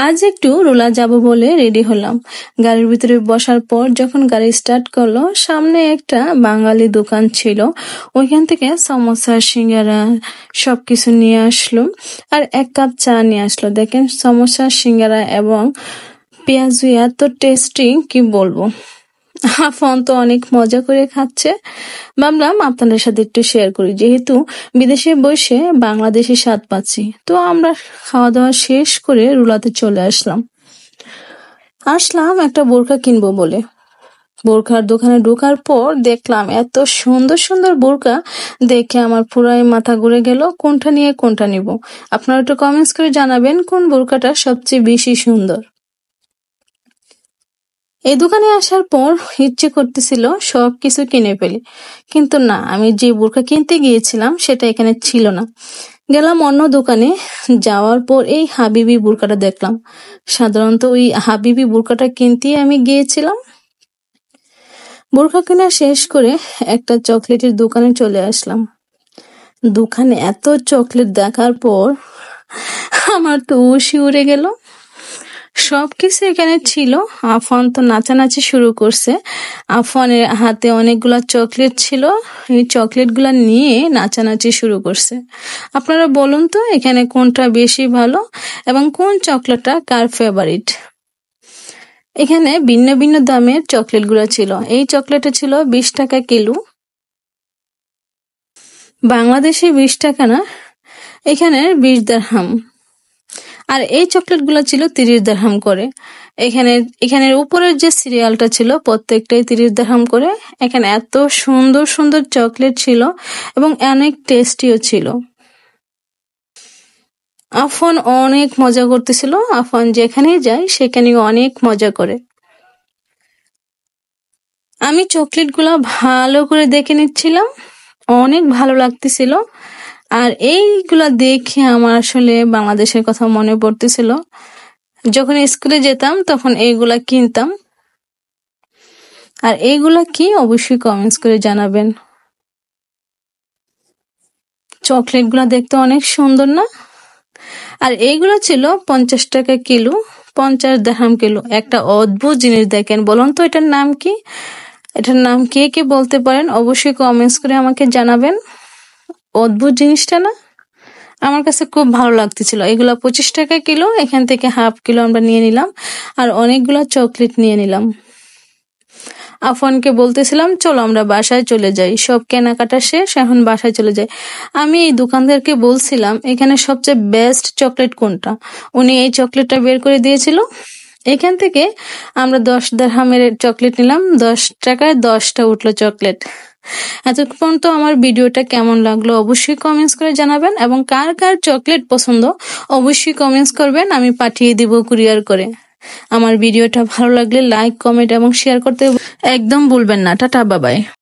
আজ একটু রুলা যাব বলে রেডি হলাম। গাড়ির ভিতরে বসার পর যখন গাড়ি স্টার্ট করলো, সামনে একটা বাঙালি দোকান ছিল। ওইখান থেকে সমোসা, সিঙ্গারা সবকিছু নিয়ে আসলো আর 1 কাপ চা নিয়ে আসলো। দেখেন সমোসা, সিঙ্গারা এবং পেঁয়াজু এত টেস্টি কি বলবো। আফন তো অনেক মজা করে খাচ্ছে। ভাবলাম আপনাদের সাথে একটু শেয়ার করি, যেহেতু বিদেশে বসে বাংলাদেশি স্বাদ পাচ্ছি। তো আমরা খাওয়া দাওয়া শেষ করে রুলাতে চলে আসলাম একটা বোরকা কিনবো বলে। বোরকার দোকানে ঢোকার পর দেখলাম এত সুন্দর সুন্দর বোরকা, দেখে আমার পুরাই মাথা ঘুরে গেল। কোনটা নিয়ে কোনটা নিব, আপনারা একটু কমেন্টস করে জানাবেন কোন বোরকাটা সবচেয়ে বেশি সুন্দর। এই দোকানে আসার পর ইচ্ছে করতেছিল সবকিছু কিনে ফেলি, কিন্তু না, আমি যে বোরকা কিনতে গিয়েছিলাম সেটা এখানে ছিল না। গেলাম অন্য দোকানে, যাওয়ার পর এই হাবিবি বোরকাটা দেখলাম। সাধারণত ওই হাবিবি বোরকাটা কিনতেই আমি গিয়েছিলাম। বোরকা কেনা শেষ করে একটা চকলেটের দোকানে চলে আসলাম। দোকানে এত চকলেট দেখার পর আমার তো হুশই উড়ে গেল। সবকিছু এখানে ছিল। আফান তো নাচানাচি শুরু করছে। আফানের হাতে অনেকগুলা চকলেট ছিল, এই চকলেটগুলা নিয়ে নাচানাচি শুরু করছে। আপনারা বলুন তো এখানে কোনটা বেশি ভালো এবং কোন চকলেটটা কার ফেভারিট। এখানে ভিন্ন ভিন্ন দামের চকলেটগুলো ছিল। এই চকলেটটা ছিল 20 টাকা কিলো। বাংলাদেশে 20 টাকা না, এখানে 20 দিরহাম। আর এই চকলেটগুলো ছিল 30 দিরহাম করে। এখানের উপরের যে সিরিয়ালটা ছিল প্রত্যেকটাই 30 দিরহাম করে। এখানে এত সুন্দর সুন্দর চকলেট ছিল এবং অনেক টেস্টিও ছিল। আফন অনেক মজা করতেছিল। আফন যেখানেই যায় সেখানেই অনেক মজা করে। আমি চকলেটগুলো ভালো করে দেখে নিচ্ছিলাম, অনেক ভালো লাগতেছিল। আর এইগুলা দেখে আমার আসলে বাংলাদেশের কথা মনে পড়তেছিল। যখন স্কুলে যেতাম তখন এইগুলা কিনতাম। আর এইগুলা কি অবশ্যই কমেন্টস করে জানাবেন। চকলেটগুলা দেখতে অনেক সুন্দর না? আর এইগুলো ছিল 50 টাকা কিলো, 50 দিরহাম কিলো। একটা অদ্ভুত জিনিস, দেখেন, বলুন তো এটার নাম কি? এটার নাম কে কে বলতে পারেন অবশ্যই কমেন্টস করে আমাকে জানাবেন। অদ্ভুত জিনিসটা না? আমার কাছে খুব ভালো লাগতেছিল। এগুলা 25 টাকা কিলো, এখান থেকে হাফ কিলো আমরা নিয়ে নিলাম আর অনেকগুলা চকলেট নিয়ে নিলাম। আফানকে বলতেছিলাম চলো আমরা বাসায় চলে যাই, সব কেনাকাটা শেষ, এখন বাসায় চলে যাই। আমি এই দোকানদারকে বলছিলাম এখানে সবচেয়ে বেস্ট চকলেট কোনটা। উনি এই চকলেটটা বের করে দিয়েছিল। এখান থেকে আমরা 10 দিরহামের চকলেট নিলাম, 10 টাকায় 10টা উঠলো চকলেট। এতক্ষণ তো আমার ভিডিওটা কেমন লাগলো অবশ্যই কমেন্টস করে জানাবেন এবং কার কার চকলেট পছন্দ অবশ্যই কমেন্টস করবেন, আমি পাঠিয়ে দিব কুরিয়ার করে। আমার ভিডিওটা ভালো লাগলে লাইক, কমেন্ট এবং শেয়ার করতে একদম ভুলবেন না। Tata, bye bye.